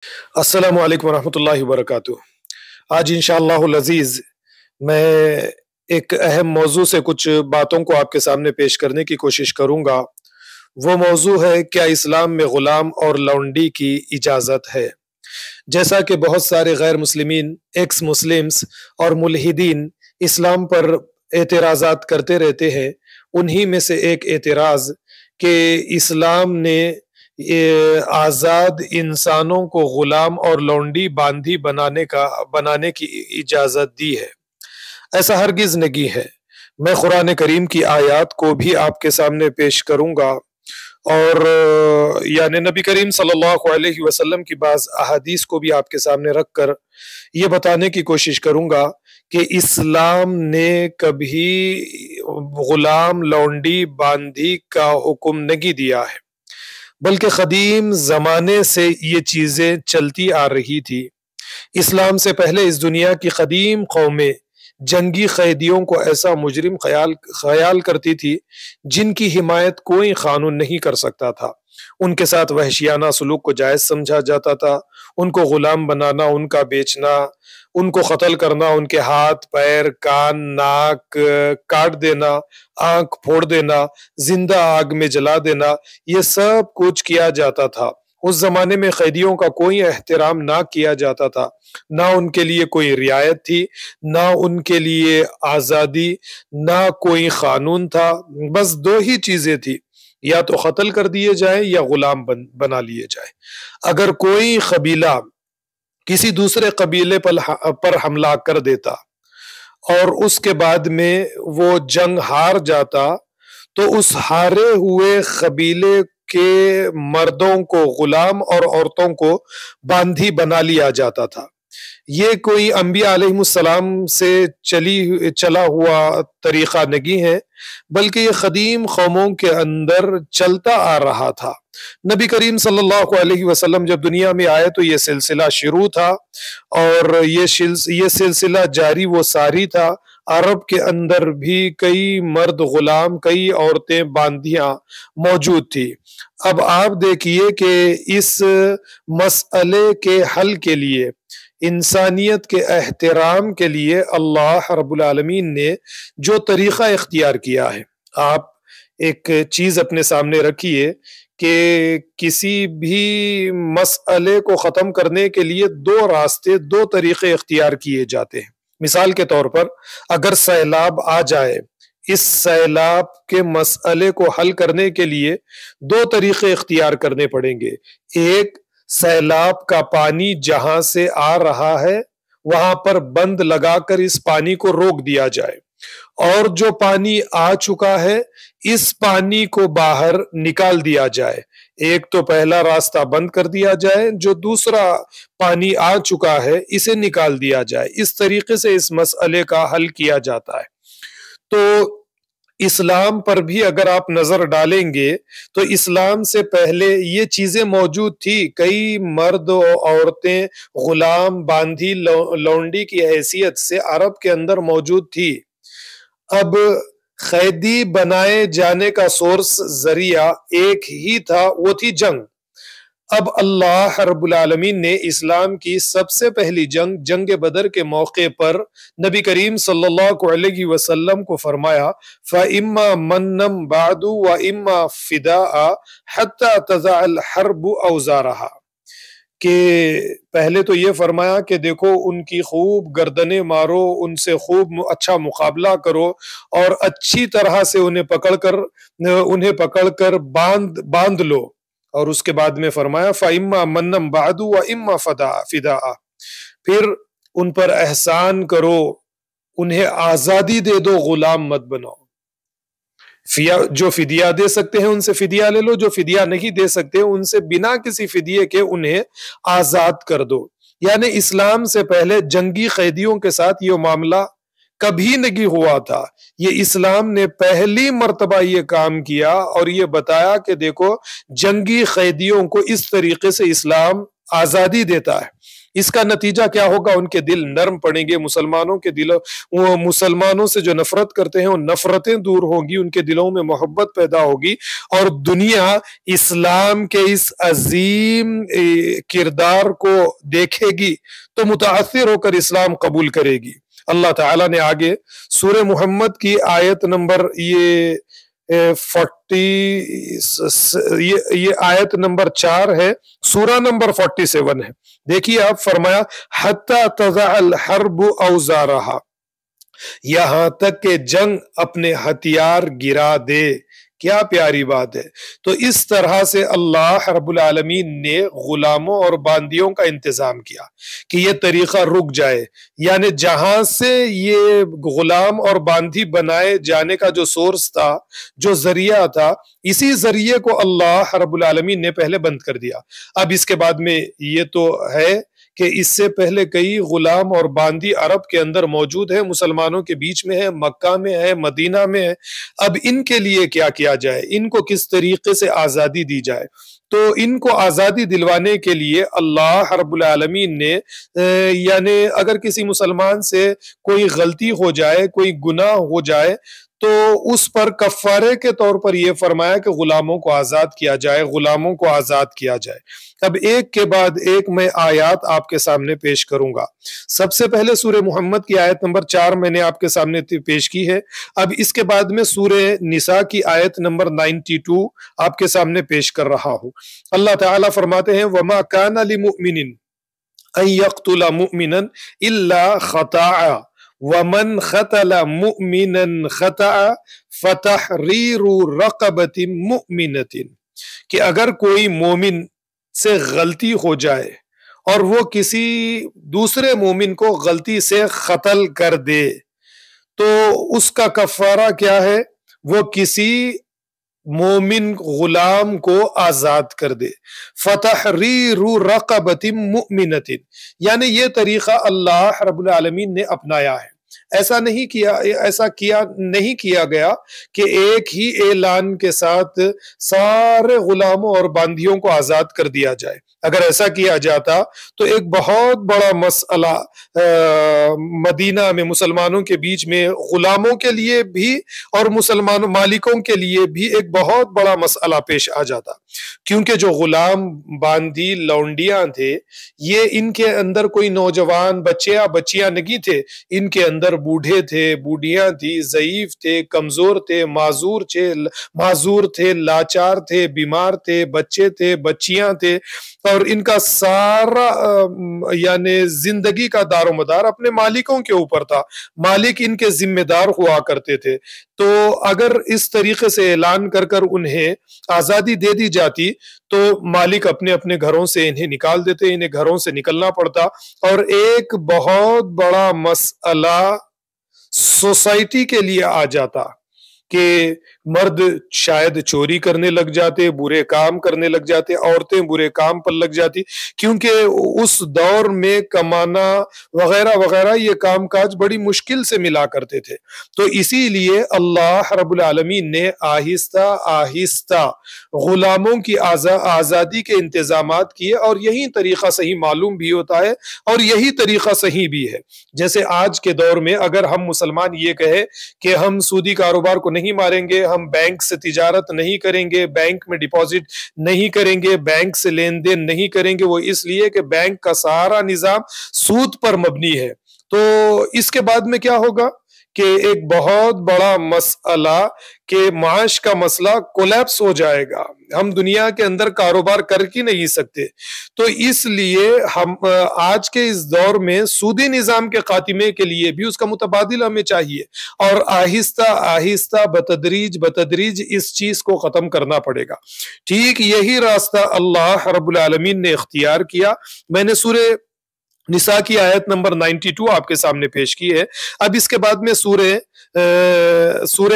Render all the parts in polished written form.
السلام علیکم ورحمۃ اللہ وبرکاتہ۔ آج انشاءاللہ العزیز میں ایک اہم موضوع سے کچھ باتوں کو آپ کے سامنے پیش کرنے کی کوشش کروں گا۔ وہ موضوع ہے کیا اسلام میں غلام اور لونڈی کی اجازت ہے؟ جیسا کہ بہت سارے غیر مسلمین، ایکس مسلمز اور ملحدین اسلام پر اعتراضات کرتے رہتے ہیں، انہی میں سے ایک اعتراض کہ اسلام نے آزاد انسانوں کو غلام اور لونڈی باندھی بنانے کی اجازت دی ہے۔ ایسا ہرگز نہیں ہے۔ میں قرآن کریم کی آیات کو بھی آپ کے سامنے پیش کروں گا اور یعنی نبی کریم صلی اللہ علیہ وسلم کی بعض احادیث کو بھی آپ کے سامنے رکھ کر یہ بتانے کی کوشش کروں گا کہ اسلام نے کبھی غلام لونڈی باندھی کا حکم نہیں دیا ہے، بلکہ قدیم زمانے سے یہ چیزیں چلتی آ رہی تھی۔ اسلام سے پہلے اس دنیا کی قدیم قومیں جنگی قیدیوں کو ایسا مجرم خیال کرتی تھی جن کی حمایت کوئی قانون نہیں کر سکتا تھا۔ ان کے ساتھ وحشیانہ سلوک کو جائز سمجھا جاتا تھا۔ ان کو غلام بنانا، ان کا بیچنا، ان کو قتل کرنا، ان کے ہاتھ، پیر، کان، ناک کاٹ دینا، آنکھ پھوڑ دینا، زندہ آگ میں جلا دینا، یہ سب کچھ کیا جاتا تھا۔ اس زمانے میں قیدیوں کا کوئی احترام نہ کیا جاتا تھا، نہ ان کے لیے کوئی رعایت تھی، نہ ان کے لیے آزادی، نہ کوئی قانون تھا۔ بس دو ہی چیزیں تھی، یا تو قتل کر دیے جائیں یا غلام بنا لیے جائیں۔ اگر کوئی قبیلہ کسی دوسرے قبیلے پر حملہ کر دیتا اور اس کے بعد میں وہ جنگ ہار جاتا تو اس ہارے ہوئے قبیلے کے مردوں کو غلام اور عورتوں کو باندھی بنا لیا جاتا تھا۔ یہ کوئی انبیاء علیہ السلام سے چلا ہوا طریقہ نہیں ہے، بلکہ یہ قدیم قوموں کے اندر چلتا آ رہا تھا۔ نبی کریم صلی اللہ علیہ وسلم جب دنیا میں آئے تو یہ سلسلہ شروع تھا اور یہ سلسلہ جاری و ساری تھا۔ عرب کے اندر بھی کئی مرد غلام، کئی عورتیں باندھیاں موجود تھی۔ اب آپ دیکھیے کہ اس مسئلے کے حل کے لیے، انسانیت کے احترام کے لیے اللہ رب العالمین نے جو طریقہ اختیار کیا ہے، آپ ایک چیز اپنے سامنے رکھیے کہ کسی بھی مسئلے کو ختم کرنے کے لیے دو راستے، دو طریقے اختیار کیے جاتے ہیں۔ مثال کے طور پر اگر سیلاب آ جائے، اس سیلاب کے مسئلے کو حل کرنے کے لیے دو طریقے اختیار کرنے پڑیں گے۔ ایک، سیلاب کا پانی جہاں سے آ رہا ہے وہاں پر بند لگا کر اس پانی کو روک دیا جائے، اور جو پانی آ چکا ہے اس پانی کو باہر نکال دیا جائے۔ ایک تو پہلا راستہ بند کر دیا جائے، جو دوسرا پانی آ چکا ہے اسے نکال دیا جائے۔ اس طریقے سے اس مسئلے کا حل کیا جاتا ہے۔ تو اسلام پر بھی اگر آپ نظر ڈالیں گے تو اسلام سے پہلے یہ چیزیں موجود تھی۔ کئی مرد و عورتیں غلام، باندھی، لونڈی کی حیثیت سے عرب کے اندر موجود تھی۔ اب قیدی بنائے جانے کا سورس، ذریعہ ایک ہی تھا، وہ تھی جنگ۔ اب اللہ رب العالمین نے اسلام کی سب سے پہلی جنگ بدر کے موقع پر نبی کریم صلی اللہ علیہ وسلم کو فرمایا فَإِمَّا مَنًّا بَعْدُ وَإِمَّا فِدَاءً حَتَّى تَضَعَ الْحَرْبُ أَوْزَارَهَا، کہ پہلے تو یہ فرمایا کہ دیکھو ان کی خوب گردنیں مارو، ان سے خوب اچھا مقابلہ کرو اور اچھی طرح سے انہیں پکڑ کر باندھ لو، اور اس کے بعد میں فرمایا فَإِمَّا مَنًّا بَعْدُ وَإِمَّا فِدَاءً، پھر ان پر احسان کرو، انہیں آزادی دے دو، غلام مت بناؤ۔ جو فدیہ دے سکتے ہیں ان سے فدیہ لے لو، جو فدیہ نہیں دے سکتے ان سے بنا کسی فدیے کے انہیں آزاد کر دو۔ یعنی اسلام سے پہلے جنگی قیدیوں کے ساتھ یہ معاملہ کبھی نہیں ہوا تھا۔ یہ اسلام نے پہلی مرتبہ یہ کام کیا اور یہ بتایا کہ دیکھو جنگی قیدیوں کو اس طریقے سے اسلام آزادی دیتا ہے۔ اس کا نتیجہ کیا ہوگا؟ ان کے دل نرم پڑیں گے، مسلمانوں کے دلوں، وہ مسلمانوں سے جو نفرت کرتے ہیں وہ نفرتیں دور ہوں گی، ان کے دلوں میں محبت پیدا ہوگی، اور دنیا اسلام کے اس عظیم کردار کو دیکھے گی تو متاثر ہو کر اسلام قبول کرے گی۔ اللہ تعالیٰ نے آگے سورہ محمد کی آیت نمبر یہ آیت نمبر 4 ہے، سورہ نمبر 47 ہے، دیکھیے آپ، فرمایا حتی تضع الحرب اوزارہا، یہاں تک کہ جنگ اپنے ہتھیار گرا دے۔ کیا پیاری بات ہے۔ تو اس طرح سے اللہ رب العالمین نے غلاموں اور باندیوں کا انتظام کیا کہ یہ طریقہ رک جائے، یعنی جہاں سے یہ غلام اور باندی بنائے جانے کا جو سورس تھا، جو ذریعہ تھا، اسی ذریعے کو اللہ رب العالمین نے پہلے بند کر دیا۔ اب اس کے بعد میں یہ تو ہے کہ اس سے پہلے کئی غلام اور باندی عرب کے اندر موجود ہیں، مسلمانوں کے بیچ میں ہے، مکہ میں ہے، مدینہ میں ہے۔ اب ان کے لیے کیا کیا جائے، ان کو کس طریقے سے آزادی دی جائے؟ تو ان کو آزادی دلوانے کے لیے اللہ رب العالمین نے یعنی اگر کسی مسلمان سے کوئی غلطی ہو جائے، کوئی گناہ ہو جائے، تو اس پر کفارے کے طور پر یہ فرمایا کہ غلاموں کو آزاد کیا جائے، غلاموں کو آزاد کیا جائے۔ اب ایک کے بعد ایک میں آیات آپ کے سامنے پیش کروں گا۔ سب سے پہلے سورہ محمد کی آیت نمبر 4 میں نے آپ کے سامنے پیش کی ہے۔ اب اس کے بعد میں سورہ نساء کی آیت نمبر 92 آپ کے سامنے پیش کر رہا ہوں۔ اللہ تعالیٰ فرماتے ہیں وَمَا كَانَ لِمُؤْمِنٍ أَن يَقْتُلَ مُؤْمِنًا إِلَّا خَطَأً وَمَنْ قَتَلَ مُؤْمِنًا خَطَأً فَتَحْرِيرُ رَقَبَةٍ مُؤْمِنَةٍ، کہ اگر کوئی مومن سے غلطی ہو جائے اور وہ کسی دوسرے مومن کو غلطی سے قتل کر دے تو اس کا کفارہ کیا ہے؟ وہ کسی مومن غلام کو آزاد کر دے۔ فتحریر رقبۃ مؤمنۃ، یعنی یہ طریقہ اللہ رب العالمین نے اپنایا ہے۔ ایسا نہیں کیا گیا کہ ایک ہی اعلان کے ساتھ سارے غلاموں اور باندیوں کو آزاد کر دیا جائے۔ اگر ایسا کیا جاتا تو ایک بہت بڑا مسئلہ مدینہ میں مسلمانوں کے بیچ میں غلاموں کے لیے بھی اور مسلمانوں مالکوں کے لیے بھی ایک بہت بڑا مسئلہ پیش آ جاتا، کیونکہ جو غلام باندی لونڈیاں تھے یہ ان کے اندر کوئی نوجوان بچے یا بچیاں نہیں تھے، ان کے اندر بوڑھے تھے، بوڑھیاں تھی، ضعیف تھے، کمزور تھے، معذور تھے، لاچار تھے، بیمار تھے، بچے تھے، بچیاں تھے، اور ان کا سارا یعنی زندگی کا دار و مدار اپنے مالکوں کے اوپر تھا، مالک ان کے ذمہ دار ہوا کرتے تھے۔ تو اگر اس طریقے سے اعلان کر کر انہیں آزادی دے دی جاتی تو مالک اپنے اپنے گھروں سے انہیں نکال دیتے، انہیں گھروں سے نکلنا پڑتا، اور ایک بہت بڑا مسئلہ سوسائٹی کے لیے آ جاتا کہ مرد شاید چوری کرنے لگ جاتے، برے کام کرنے لگ جاتے، عورتیں برے کام پر لگ جاتی، کیونکہ اس دور میں کمانا وغیرہ وغیرہ یہ کام کاج بڑی مشکل سے ملا کرتے تھے۔ تو اسی لیے اللہ رب العالمین نے آہستہ آہستہ غلاموں کی آزادی کے انتظامات کیے، اور یہی طریقہ صحیح معلوم بھی ہوتا ہے اور یہی طریقہ صحیح بھی ہے۔ جیسے آج کے دور میں اگر ہم مسلمان یہ کہے کہ ہم سودی کاروبار کو نہیں ماریں گے، ہم بینک سے تجارت نہیں کریں گے، بینک میں ڈپازٹ نہیں کریں گے، بینک سے لین دین نہیں کریں گے، وہ اس لیے کہ بینک کا سارا نظام سود پر مبنی ہے، تو اس کے بعد میں کیا ہوگا کہ ایک بہت بڑا مسئلہ کہ معاش کا مسئلہ کولیپس ہو جائے گا، ہم دنیا کے اندر کاروبار کر ہی نہیں سکتے۔ تو اس لیے ہم آج کے اس دور میں سودی نظام کے خاتمے کے لیے بھی اس کا متبادل ہمیں چاہیے، اور آہستہ آہستہ بتدریج اس چیز کو ختم کرنا پڑے گا۔ ٹھیک یہی راستہ اللہ رب العالمین نے اختیار کیا۔ میں نے سورہ نساء کی آیت نمبر 92 آپ کے سامنے پیش کی ہے۔ اب اس کے بعد میں سورہ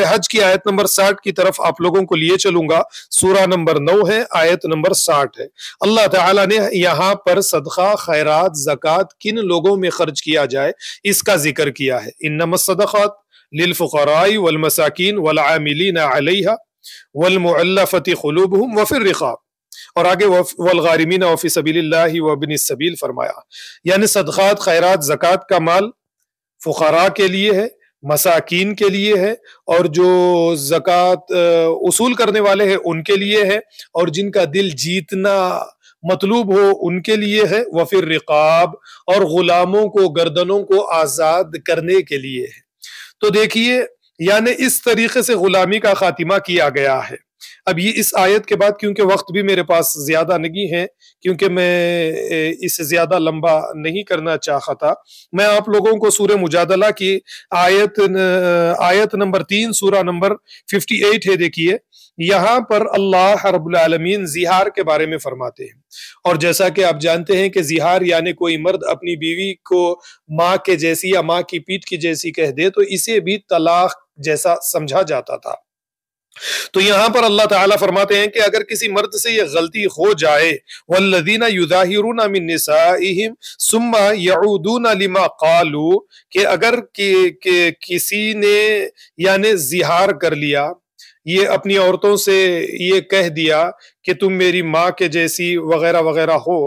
حج کی آیت نمبر 60 کی طرف آپ لوگوں کو لیے چلوں گا۔ سورہ نمبر 9 ہے، آیت نمبر 60 ہے۔ اللہ تعالیٰ نے یہاں پر صدقہ، خیرات، زکوٰۃ کن لوگوں میں خرچ کیا جائے اس کا ذکر کیا ہے۔ انما الصدقات للفقراء والمساکین والعاملین علیہا والمؤلفۃ قلوبہم وفی الرقاب اور آگے والغارمین وفی سبیل اللہ وابن السبیل فرمایا، یعنی صدقات، خیرات، زکوٰۃ کا مال فقراء کے لیے ہے، مساکین کے لیے ہے، اور جو زکوٰۃ اصول کرنے والے ہیں ان کے لیے ہے، اور جن کا دل جیتنا مطلوب ہو ان کے لیے ہے، وفی الرقاب، اور غلاموں کو، گردنوں کو آزاد کرنے کے لیے ہے۔ تو دیکھیے یعنی اس طریقے سے غلامی کا خاتمہ کیا گیا ہے۔ اب یہ اس آیت کے بعد، کیونکہ وقت بھی میرے پاس زیادہ نہیں ہے، کیونکہ میں اسے زیادہ لمبا نہیں کرنا چاہتا، میں آپ لوگوں کو سورہ مجادلہ کی آیت نمبر 3 سورہ نمبر 58 ہے، دیکھیے یہاں پر اللہ رب العالمین زہار کے بارے میں فرماتے ہیں، اور جیسا کہ آپ جانتے ہیں کہ زہار یعنی کوئی مرد اپنی بیوی کو ماں کے جیسی یا ماں کی پیٹھ کی جیسی کہہ دے تو اسے بھی طلاق جیسا سمجھا جاتا تھا۔ تو یہاں پر اللہ تعالیٰ فرماتے ہیں کہ اگر کسی مرد سے یہ غلطی ہو جائے، والذین یظاہرون من نسائہم ثم یعودون لما قالوا، کہ اگر کسی نے یعنی زہار کر لیا، یہ اپنی عورتوں سے یہ کہہ دیا کہ تم میری ماں کے جیسی وغیرہ وغیرہ ہو،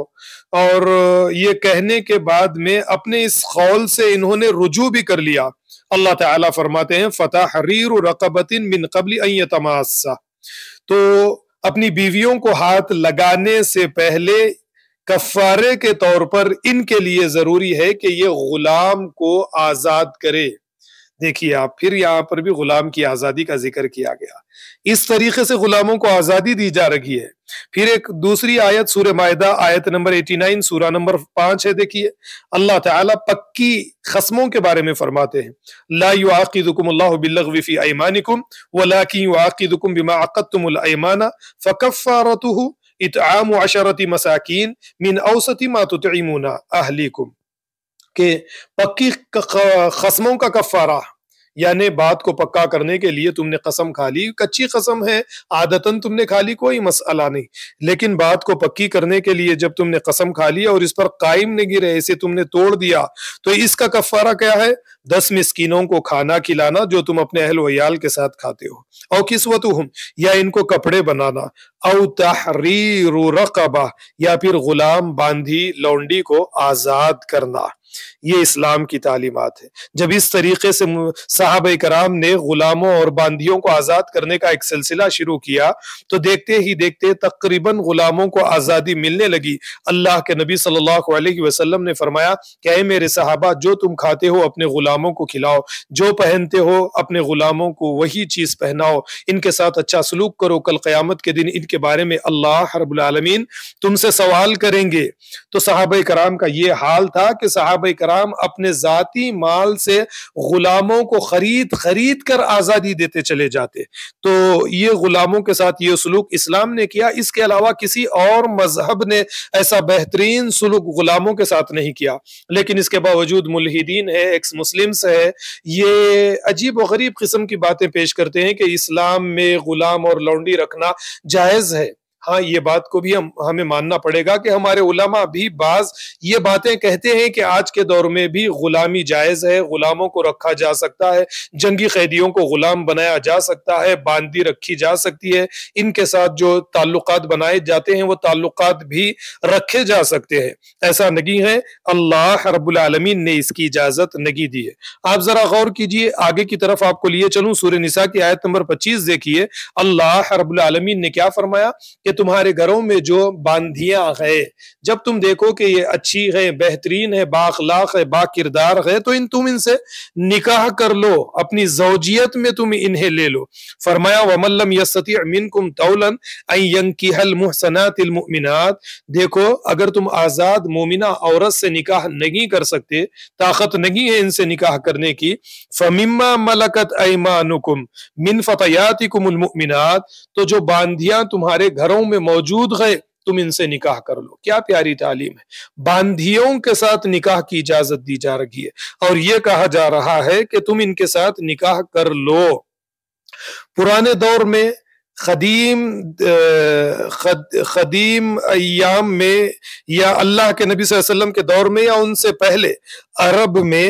اور یہ کہنے کے بعد میں اپنے اس قول سے انہوں نے رجوع بھی کر لیا، اللہ تعالیٰ فرماتے ہیں فتحریر رقبۃ من قبل ان یتماسا، تو اپنی بیویوں کو ہاتھ لگانے سے پہلے کفارے کے طور پر ان کے لیے ضروری ہے کہ یہ غلام کو آزاد کرے۔ دیکھیے آپ، پھر یہاں پر بھی غلام کی آزادی کا ذکر کیا گیا، اس طریقے سے غلاموں کو آزادی دی جا رہی ہے۔ پھر ایک دوسری آیت سورہ مائدہ آیت نمبر 89 سورہ نمبر 5 ہے، دیکھیے اللہ تعالیٰ پکی قسموں کے بارے میں فرماتے ہیں، لا یعاقبکم اللہ باللغو فی ایمانکم ولکن یعاقبکم بما عقدتم الایمان فکفارتہ اطعام 10 مساکین من اوسط ما تطعمون اہلیکم، کہ پکی قسموں کا کفارہ، یعنی بات کو پکا کرنے کے لیے تم نے قسم کھا لی، کچی قسم ہے عادتاً تم نے کھا لی کوئی مسئلہ نہیں، لیکن بات کو پکی کرنے کے لیے جب تم نے قسم کھا لی اور اس پر قائم نہیں رہے، اسے تم نے توڑ دیا، تو اس کا کفارہ کیا ہے؟ 10 مسکینوں کو کھانا کھلانا جو تم اپنے اہل و عیال کے ساتھ کھاتے ہو، او کسوتہم، یا ان کو کپڑے بنانا، او تحریر رقبہ، یا پھر غلام باندھی لونڈی کو آزاد کرنا۔ یہ اسلام کی تعلیمات ہے۔ جب اس طریقے سے صحابہ کرام نے غلاموں اور باندھیوں کو آزاد کرنے کا ایک سلسلہ شروع کیا تو دیکھتے ہی دیکھتے تقریباً غلاموں کو آزادی ملنے لگی۔ اللہ کے نبی صلی اللہ علیہ وسلم نے فرمایا کہ اے میرے صحابہ، جو تم کھاتے ہو اپنے غلاموں کو کھلاؤ، جو پہنتے ہو اپنے غلاموں کو وہی چیز پہناؤ، ان کے ساتھ اچھا سلوک کرو، کل قیامت کے دن ان کے بارے میں اللہ رب العالمین تم سے سوال کریں گے۔ تو صحابہ کرام کا یہ حال تھا کہ صحابہ کرام اپنے ذاتی مال سے غلاموں کو خرید کر آزادی دیتے چلے جاتے۔ تو یہ غلاموں کے ساتھ یہ سلوک اسلام نے کیا، اس کے علاوہ کسی اور مذہب نے ایسا بہترین سلوک غلاموں کے ساتھ نہیں کیا، لیکن اس کے باوجود ملحدین ہے، ایکس مسلمز ہے، یہ عجیب و غریب قسم کی باتیں پیش کرتے ہیں کہ اسلام میں غلام اور لونڈی رکھنا جائز ہے۔ ہاں، یہ بات کو بھی ہمیں ماننا پڑے گا کہ ہمارے علماء بھی بعض یہ باتیں کہتے ہیں کہ آج کے دور میں بھی غلامی جائز ہے، غلاموں کو رکھا جا سکتا ہے، جنگی قیدیوں کو غلام بنایا جا سکتا ہے، باندی رکھی جا سکتی ہے، ان کے ساتھ جو تعلقات بنائے جاتے ہیں وہ تعلقات بھی رکھے جا سکتے ہیں۔ ایسا نہیں ہے، اللہ رب العالمین نے اس کی اجازت نہیں دی ہے۔ آپ ذرا غور کیجئے، آگے کی طرف آپ کو لیے چلوں، سورہ نساء کی آیت نمبر 25 دیکھیے، اللہ رب العالمین نے کیا فرمایا کہ تمہارے گھروں میں جو باندھیاں ہیں، جب تم دیکھو کہ یہ اچھی ہے، بہترین ہے، با اخلاق ہے، با کردار ہے، تو تم ان سے نکاح کر لو، اپنی زوجیت میں تم انہیں لے لو۔ فرمایا وَمَن لَّمْ يَسْتَطِعْ مِنكُمْ طَوْلًا أَن يَنكِحَ الْمُحْصَنَاتِ الْمُؤْمِنَاتِ، دیکھو اگر تم آزاد مومنہ عورت سے نکاح نہیں کر سکتے، طاقت نہیں ہے ان سے نکاح کرنے کی، فَمِمَّا مَلَكَتْ أَيْمَانُكُمْ مِنْ فَتَيَاتِكُمُ الْمُؤْمِنَاتِ، تو جو باندھیاں تمہارے گھروں میں موجود ہیں تم ان سے نکاح کر لو۔ کیا پیاری تعلیم ہے، باندھیوں کے ساتھ نکاح کی اجازت دی جا رہی ہے، اور یہ کہا جا رہا ہے کہ تم ان کے ساتھ نکاح کر لو۔ پرانے دور میں قدیم ایام میں یا اللہ کے نبی صلی اللہ علیہ وسلم کے دور میں یا ان سے پہلے عرب میں